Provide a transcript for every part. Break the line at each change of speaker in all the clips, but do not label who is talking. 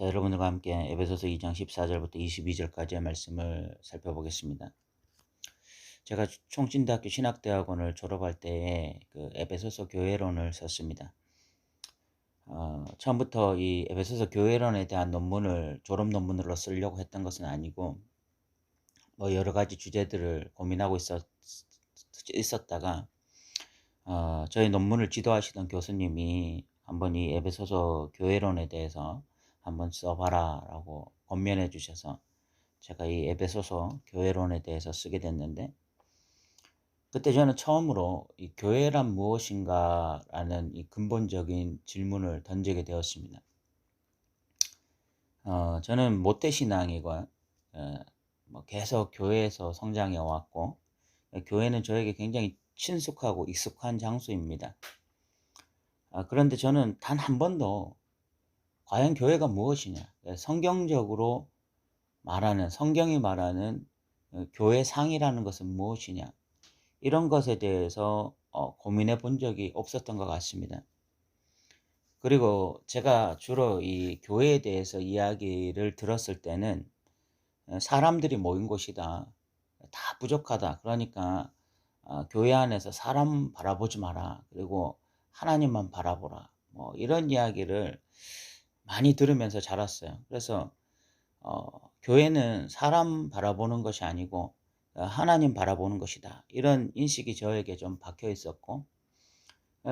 자, 여러분들과 함께 에베소서 2장 14절부터 22절까지의 말씀을 살펴보겠습니다. 제가 총진대학교 신학대학원을 졸업할 때에 그 에베소서 교회론을 썼습니다. 처음부터 이 에베소서 교회론에 대한 논문을 졸업 논문으로 쓰려고 했던 것은 아니고, 뭐 여러 가지 주제들을 고민하고 있었다가 저희 논문을 지도하시던 교수님이 한번 이 에베소서 교회론에 대해서 한번 써봐라 라고 권면해 주셔서 제가 이 에베소서 교회론에 대해서 쓰게 됐는데, 그때 저는 처음으로 이 교회란 무엇인가 라는 이 근본적인 질문을 던지게 되었습니다. 저는 모태신앙이고 뭐 계속 교회에서 성장해 왔고, 교회는 저에게 굉장히 친숙하고 익숙한 장소입니다. 그런데 저는 단 한 번도 과연 교회가 무엇이냐, 성경적으로 말하는, 성경이 말하는 교회상이라는 것은 무엇이냐, 이런 것에 대해서 고민해 본 적이 없었던 것 같습니다. 그리고 제가 주로 이 교회에 대해서 이야기를 들었을 때는 사람들이 모인 곳이다, 다 부족하다, 그러니까 교회 안에서 사람 바라보지 마라, 그리고 하나님만 바라보라, 뭐 이런 이야기를 많이 들으면서 자랐어요. 그래서 교회는 사람 바라보는 것이 아니고 하나님 바라보는 것이다, 이런 인식이 저에게 좀 박혀 있었고,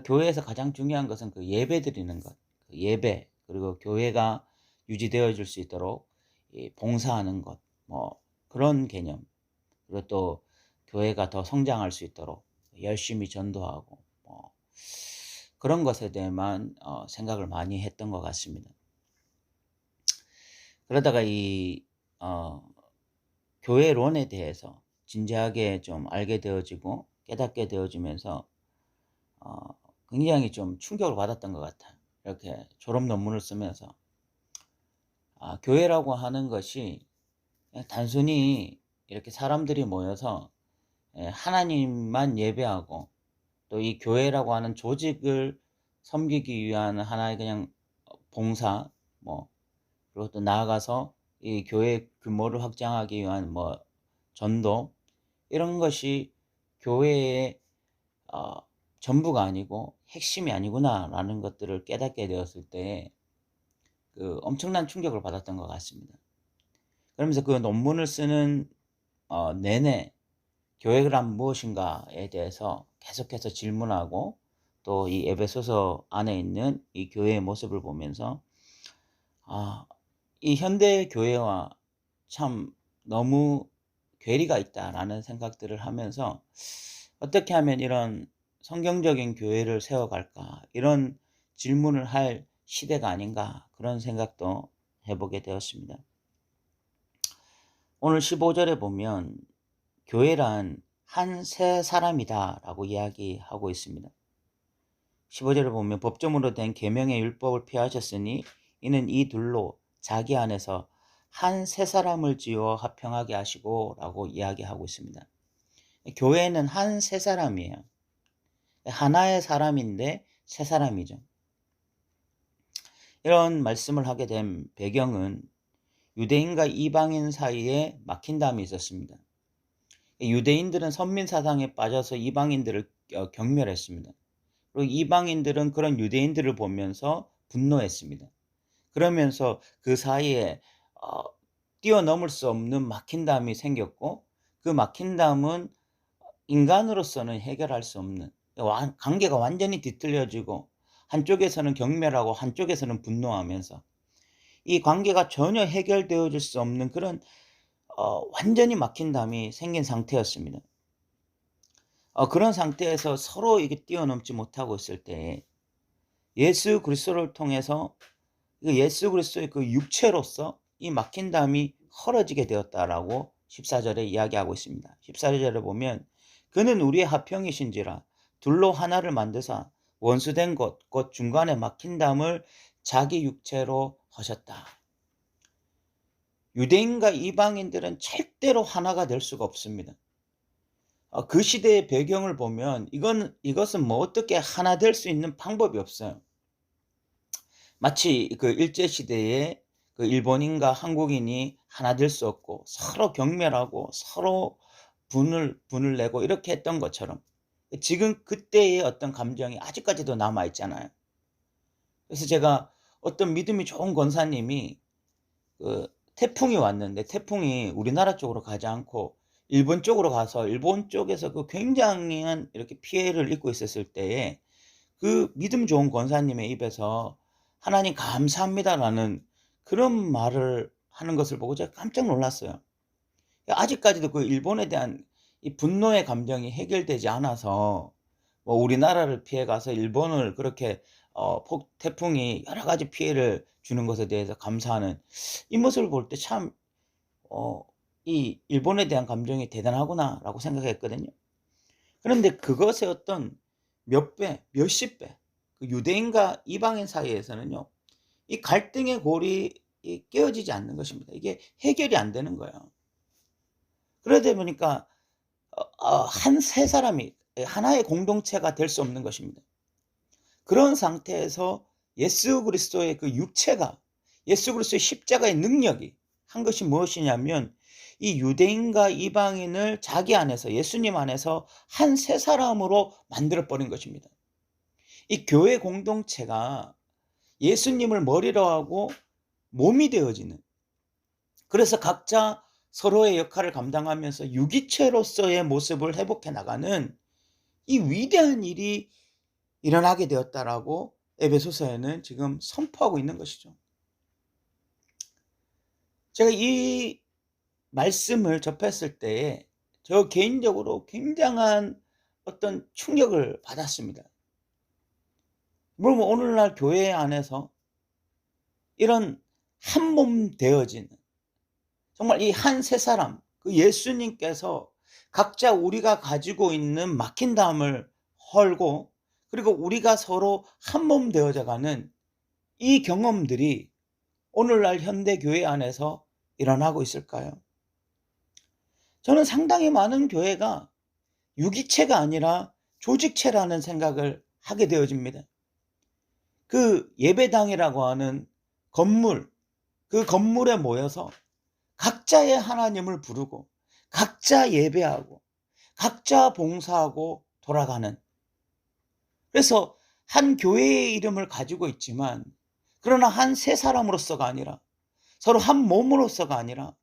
교회에서 가장 중요한 것은 그 예배 드리는 것, 그 예배, 그리고 교회가 유지되어질 수 있도록 봉사하는 것, 뭐 그런 개념, 그리고 또 교회가 더 성장할 수 있도록 열심히 전도하고, 뭐 그런 것에 대해만 생각을 많이 했던 것 같습니다. 그러다가 이 교회론에 대해서 진지하게 좀 알게 되어지고 깨닫게 되어지면서 굉장히 좀 충격을 받았던 것 같아요. 이렇게 졸업 논문을 쓰면서 교회라고 하는 것이 그냥 단순히 이렇게 사람들이 모여서 하나님만 예배하고, 또 이 교회라고 하는 조직을 섬기기 위한 하나의 그냥 봉사, 뭐 그리고 또 나아가서 이 교회 규모를 확장하기 위한 뭐 전도, 이런 것이 교회의 전부가 아니고 핵심이 아니구나라는 것들을 깨닫게 되었을 때 그 엄청난 충격을 받았던 것 같습니다. 그러면서 그 논문을 쓰는 내내 교회란 무엇인가에 대해서 계속해서 질문하고, 또 이 에베소서 안에 있는 이 교회의 모습을 보면서 이 현대 교회와 참 너무 괴리가 있다라는 생각들을 하면서, 어떻게 하면 이런 성경적인 교회를 세워갈까, 이런 질문을 할 시대가 아닌가, 그런 생각도 해보게 되었습니다. 오늘 15절에 보면 교회란 한 세 사람이다 라고 이야기하고 있습니다. 15절을 보면 법조문으로 된 계명의 율법을 피하셨으니 이는 이 둘로 자기 안에서 한 세 사람을 지어 화평하게 하시고 라고 이야기하고 있습니다. 교회는 한 세 사람이에요. 하나의 사람인데 세 사람이죠. 이런 말씀을 하게 된 배경은 유대인과 이방인 사이에 막힌담이 있었습니다. 유대인들은 선민 사상에 빠져서 이방인들을 경멸했습니다. 그리고 이방인들은 그런 유대인들을 보면서 분노했습니다. 그러면서 그 사이에 뛰어넘을 수 없는 막힌담이 생겼고, 그 막힌담은 인간으로서는 해결할 수 없는, 관계가 완전히 뒤틀려지고 한쪽에서는 경멸하고 한쪽에서는 분노하면서 이 관계가 전혀 해결되어질 수 없는 그런 완전히 막힌 담이 생긴 상태였습니다. 그런 상태에서 서로 이게 뛰어넘지 못하고 있을 때 예수 그리스도를 통해서 예수 그리스도의 그 육체로서 이 막힌 담이 헐어지게 되었다라고 14절에 이야기하고 있습니다. 14절에 보면 그는 우리의 화평이신지라 둘로 하나를 만드사 원수된 것 곧 중간에 막힌 담을 자기 육체로 하셨다. 유대인과 이방인들은 절대로 하나가 될 수가 없습니다. 그 시대의 배경을 보면 이것은 뭐 어떻게 하나 될 수 있는 방법이 없어요. 마치 그 일제시대에 그 일본인과 한국인이 하나 될 수 없고 서로 경멸하고 서로 분을 내고 이렇게 했던 것처럼 지금 그때의 어떤 감정이 아직까지도 남아 있잖아요. 그래서 제가 어떤 믿음이 좋은 권사님이 그 태풍이 왔는데 태풍이 우리나라 쪽으로 가지 않고 일본 쪽으로 가서 일본 쪽에서 그 굉장한 이렇게 피해를 입고 있었을 때에 그 믿음 좋은 권사님의 입에서 "하나님 감사합니다."라는 그런 말을 하는 것을 보고 제가 깜짝 놀랐어요. 아직까지도 그 일본에 대한 이 분노의 감정이 해결되지 않아서 뭐 우리나라를 피해 가서 일본을 그렇게 폭 태풍이 여러 가지 피해를 주는 것에 대해서 감사하는 이 모습을 볼 때 참 이 '일본에 대한 감정이 대단하구나.'라고 생각했거든요. 그런데 그것의 어떤 몇 배, 몇십 배 그 유대인과 이방인 사이에서는요. 이 갈등의 골이 깨어지지 않는 것입니다. 이게 해결이 안 되는 거예요. 그러다 보니까 한 세 사람이 하나의 공동체가 될 수 없는 것입니다. 그런 상태에서 예수 그리스도의 그 육체가 예수 그리스도의 십자가의 능력이 한 것이 무엇이냐면 이 유대인과 이방인을 자기 안에서 예수님 안에서 한 세 사람으로 만들어 버린 것입니다. 이 교회 공동체가 예수님을 머리로 하고 몸이 되어지는, 그래서 각자 서로의 역할을 감당하면서 유기체로서의 모습을 회복해 나가는 이 위대한 일이 일어나게 되었다라고 에베소서에는 지금 선포하고 있는 것이죠. 제가 이 말씀을 접했을 때에 저 개인적으로 굉장한 어떤 충격을 받았습니다. 물론 오늘날 교회 안에서 이런 한 몸 되어지는, 정말 이 한 세 사람 그 예수님께서 각자 우리가 가지고 있는 막힌 담을 헐고 그리고 우리가 서로 한 몸 되어져 가는 이 경험들이 오늘날 현대 교회 안에서 일어나고 있을까요? 저는 상당히 많은 교회가 유기체가 아니라 조직체라는 생각을 하게 되어집니다. 그 예배당이라고 하는 건물, 그 건물에 모여서 각자의 하나님을 부르고 각자 예배하고 각자 봉사하고 돌아가는, 그래서 한 교회의 이름을 가지고 있지만 그러나 한 세 사람으로서가 아니라 서로 한 몸으로서가 아니라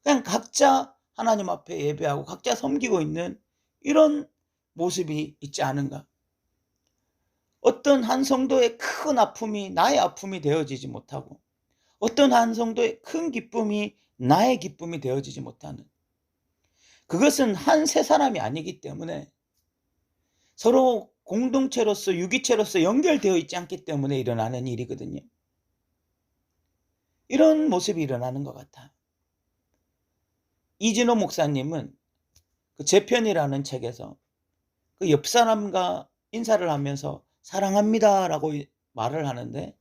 그냥 각자 하나님 앞에 예배하고 각자 섬기고 있는 이런 모습이 있지 않은가. 어떤 한 성도의 큰 아픔이 나의 아픔이 되어지지 못하고 어떤 한 성도의 큰 기쁨이 나의 기쁨이 되어지지 못하는, 그것은 한 세 사람이 아니기 때문에 서로 공동체로서 유기체로서 연결되어 있지 않기 때문에 일어나는 일이거든요. 이런 모습이 일어나는 것 같아요. 이진호 목사님은 그 제 편이라는 책에서 그 옆 사람과 인사를 하면서 사랑합니다라고 말을 하는데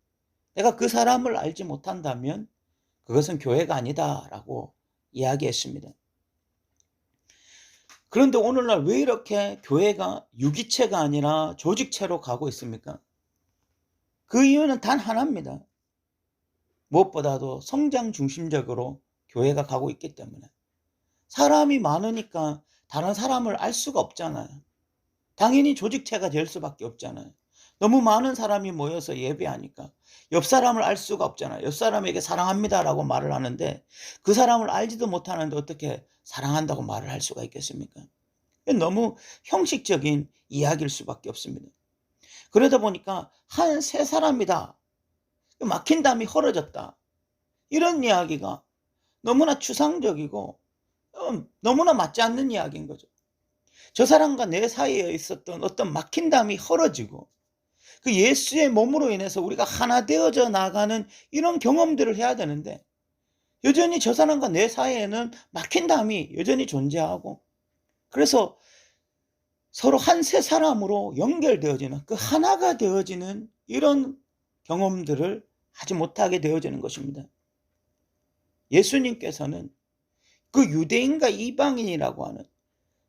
내가 그 사람을 알지 못한다면 그것은 교회가 아니다라고 이야기했습니다. 그런데 오늘날 왜 이렇게 교회가 유기체가 아니라 조직체로 가고 있습니까? 그 이유는 단 하나입니다. 무엇보다도 성장 중심적으로 교회가 가고 있기 때문에. 사람이 많으니까 다른 사람을 알 수가 없잖아요. 당연히 조직체가 될 수밖에 없잖아요. 너무 많은 사람이 모여서 예배하니까 옆 사람을 알 수가 없잖아요. 옆 사람에게 사랑합니다라고 말을 하는데 그 사람을 알지도 못하는데 어떻게 사랑한다고 말을 할 수가 있겠습니까? 너무 형식적인 이야기일 수밖에 없습니다. 그러다 보니까 한 세 사람이다, 막힌 담이 헐어졌다, 이런 이야기가 너무나 추상적이고 너무나 맞지 않는 이야기인 거죠. 저 사람과 내 사이에 있었던 어떤 막힌 담이 헐어지고 그 예수의 몸으로 인해서 우리가 하나 되어져 나가는 이런 경험들을 해야 되는데 여전히 저 사람과 내 사이에는 막힌 담이 여전히 존재하고, 그래서 서로 한 세 사람으로 연결되어지는 그 하나가 되어지는 이런 경험들을 하지 못하게 되어지는 것입니다. 예수님께서는 그 유대인과 이방인이라고 하는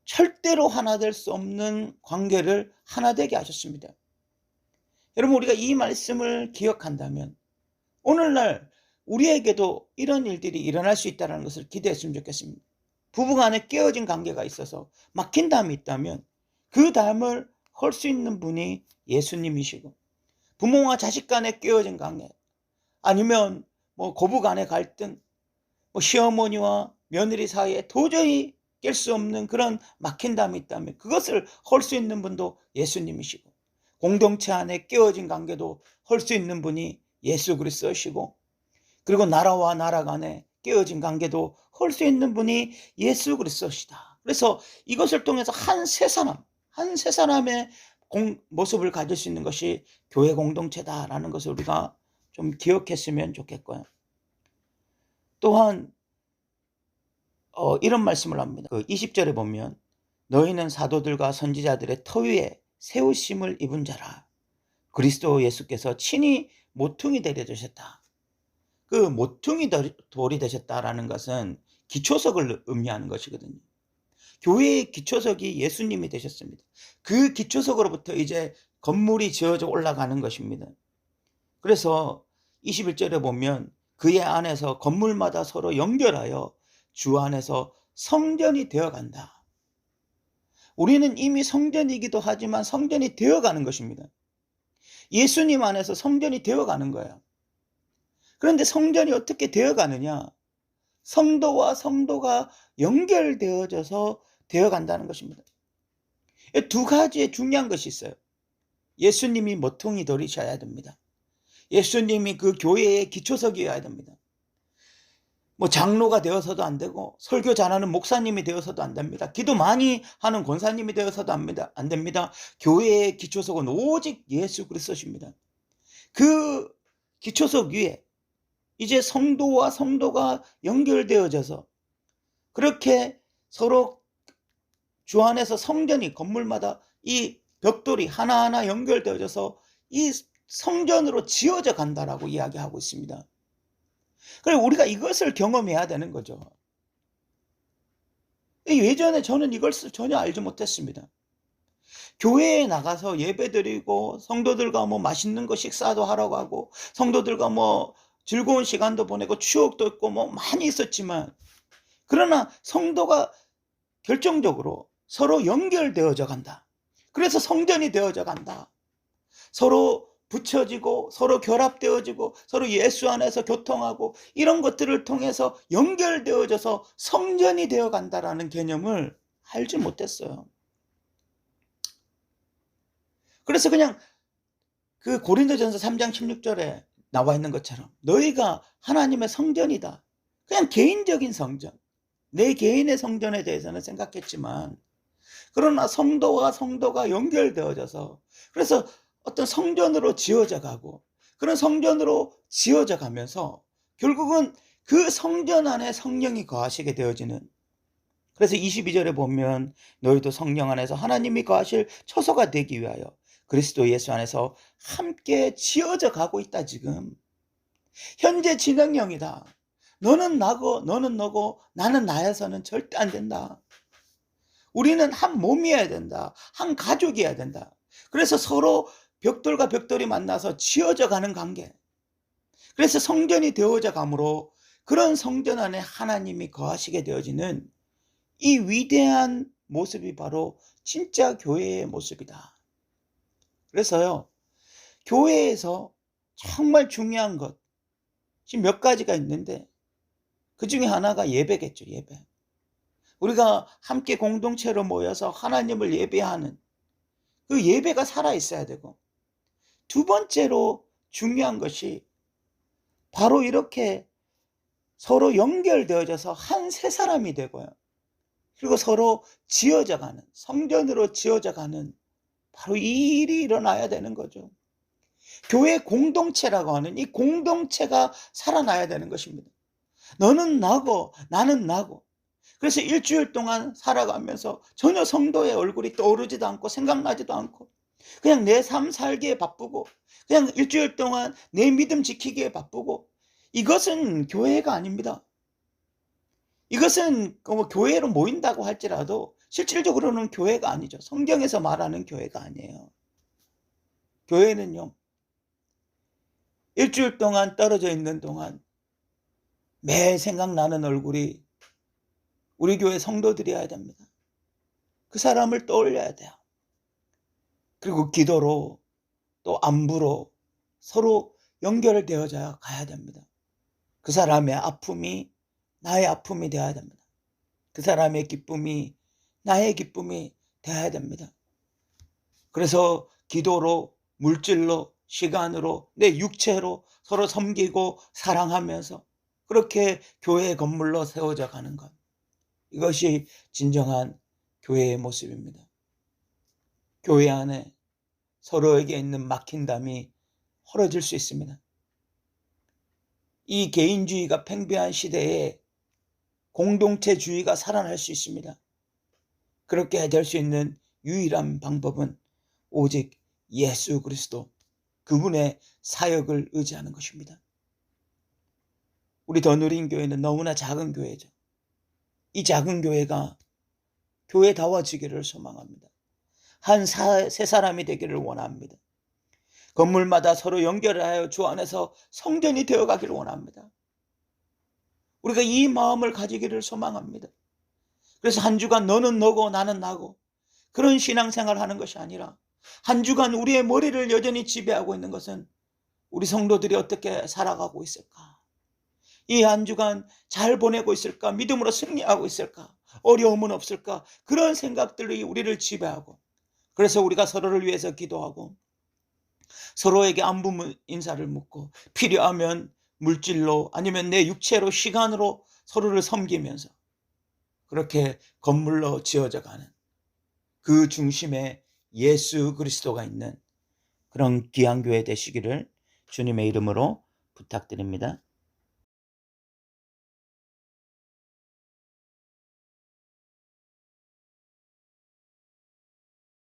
절대로 하나 될 수 없는 관계를 하나 되게 하셨습니다. 여러분, 우리가 이 말씀을 기억한다면 오늘날 우리에게도 이런 일들이 일어날 수 있다는 것을 기대했으면 좋겠습니다. 부부간에 깨어진 관계가 있어서 막힌 담이 있다면 그 담을 헐 수 있는 분이 예수님이시고, 부모와 자식 간에 깨어진 관계, 아니면 고부간의 갈등, 시어머니와 며느리 사이에 도저히 깰 수 없는 그런 막힌 담이 있다면 그것을 헐 수 있는 분도 예수님이시고, 공동체 안에 깨어진 관계도 헐 수 있는 분이 예수 그리스도시고, 그리고 나라와 나라 간에 깨어진 관계도 헐 수 있는 분이 예수 그리스도시다. 그래서 이것을 통해서 한 세 사람의 모습을 가질 수 있는 것이 교회 공동체다라는 것을 우리가 좀 기억했으면 좋겠고요. 또한 이런 말씀을 합니다. 20절에 보면 너희는 사도들과 선지자들의 터 위에 세우심을 입은 자라. 그리스도 예수께서 친히 모퉁이 돌이 되셨다. 그 모퉁이 돌이 되셨다라는 것은 기초석을 의미하는 것이거든요. 교회의 기초석이 예수님이 되셨습니다. 그 기초석으로부터 이제 건물이 지어져 올라가는 것입니다. 그래서 21절에 보면 그의 안에서 건물마다 서로 연결하여 주 안에서 성전이 되어간다. 우리는 이미 성전이기도 하지만 성전이 되어가는 것입니다. 예수님 안에서 성전이 되어가는 거예요. 그런데 성전이 어떻게 되어가느냐? 성도와 성도가 연결되어져서 되어간다는 것입니다. 두 가지의 중요한 것이 있어요. 예수님이 모퉁이 돌이셔야 됩니다. 예수님이 그 교회의 기초석이어야 됩니다. 장로가 되어서도 안 되고, 설교 잘하는 목사님이 되어서도 안 됩니다. 기도 많이 하는 권사님이 되어서도 안 됩니다. 교회의 기초석은 오직 예수 그리스도십니다. 그 기초석 위에 이제 성도와 성도가 연결되어져서 그렇게 서로 주 안에서 성전이, 건물마다 이 벽돌이 하나하나 연결되어져서 이 성전으로 지어져 간다라고 이야기하고 있습니다. 그래서 우리가 이것을 경험해야 되는 거죠. 예전에 저는 이걸 전혀 알지 못했습니다. 교회에 나가서 예배드리고 성도들과 맛있는 거 식사도 하라고 하고, 성도들과 즐거운 시간도 보내고 추억도 있고 많이 있었지만, 그러나 성도가 결정적으로 서로 연결되어져 간다. 그래서 성전이 되어져 간다. 서로 붙여지고 서로 결합되어지고 서로 예수 안에서 교통하고 이런 것들을 통해서 연결되어져서 성전이 되어 간다라는 개념을 알지 못했어요. 그래서 그냥 그 고린도전서 3장 16절에 나와 있는 것처럼 너희가 하나님의 성전이다. 그냥 개인적인 성전, 내 개인의 성전에 대해서는 생각했지만, 그러나 성도와 성도가 연결되어져서 그래서 어떤 성전으로 지어져 가고, 그런 성전으로 지어져 가면서 결국은 그 성전 안에 성령이 거하시게 되어지는, 그래서 22절에 보면 너희도 성령 안에서 하나님이 거하실 처소가 되기 위하여 그리스도 예수 안에서 함께 지어져 가고 있다. 지금 현재 진행형이다. 너는 나고 너는 너고 나는 나여서는 절대 안 된다. 우리는 한 몸이어야 된다. 한 가족이어야 된다. 그래서 서로 벽돌과 벽돌이 만나서 지어져 가는 관계, 그래서 성전이 되어져 가므로 그런 성전 안에 하나님이 거하시게 되어지는 이 위대한 모습이 바로 진짜 교회의 모습이다. 그래서요, 교회에서 정말 중요한 것 지금 몇 가지가 있는데 그 중에 하나가 예배겠죠. 예배. 우리가 함께 공동체로 모여서 하나님을 예배하는 그 예배가 살아있어야 되고, 두 번째로 중요한 것이 바로 이렇게 서로 연결되어져서 한 세 사람이 되고요, 그리고 서로 지어져가는, 성전으로 지어져가는 바로 이 일이 일어나야 되는 거죠. 교회 공동체라고 하는 이 공동체가 살아나야 되는 것입니다. 너는 나고 나는 나고. 그래서 일주일 동안 살아가면서 전혀 성도의 얼굴이 떠오르지도 않고 생각나지도 않고 그냥 내 삶 살기에 바쁘고 그냥 일주일 동안 내 믿음 지키기에 바쁘고, 이것은 교회가 아닙니다. 이것은 교회로 모인다고 할지라도 실질적으로는 교회가 아니죠. 성경에서 말하는 교회가 아니에요. 교회는요, 일주일 동안 떨어져 있는 동안 매일 생각나는 얼굴이 우리 교회 성도들이어야 됩니다. 그 사람을 떠올려야 돼요. 그리고 기도로 또 안부로 서로 연결되어져 가야 됩니다. 그 사람의 아픔이 나의 아픔이 되어야 됩니다. 그 사람의 기쁨이 나의 기쁨이 되어야 됩니다. 그래서 기도로, 물질로, 시간으로, 내 육체로 서로 섬기고 사랑하면서 그렇게 교회의 건물로 세워져 가는 것. 이것이 진정한 교회의 모습입니다. 교회 안에 서로에게 있는 막힌담이 헐어질 수 있습니다. 이 개인주의가 팽배한 시대에 공동체주의가 살아날 수 있습니다. 그렇게 될 수 있는 유일한 방법은 오직 예수 그리스도, 그분의 사역을 의지하는 것입니다. 우리 더 누린 교회는 너무나 작은 교회죠. 이 작은 교회가 교회다워지기를 소망합니다. 세 사람이 되기를 원합니다. 건물마다 서로 연결하여 주 안에서 성전이 되어가기를 원합니다. 우리가 이 마음을 가지기를 소망합니다. 그래서 한 주간 너는 너고 나는 나고 그런 신앙생활을 하는 것이 아니라 한 주간 우리의 머리를 여전히 지배하고 있는 것은 우리 성도들이 어떻게 살아가고 있을까? 이 한 주간 잘 보내고 있을까? 믿음으로 승리하고 있을까? 어려움은 없을까? 그런 생각들이 우리를 지배하고, 그래서 우리가 서로를 위해서 기도하고 서로에게 안부 인사를 묻고 필요하면 물질로 아니면 내 육체로 시간으로 서로를 섬기면서 그렇게 건물로 지어져 가는 그 중심에 예수 그리스도가 있는 그런 귀한 교회 되시기를 주님의 이름으로 부탁드립니다.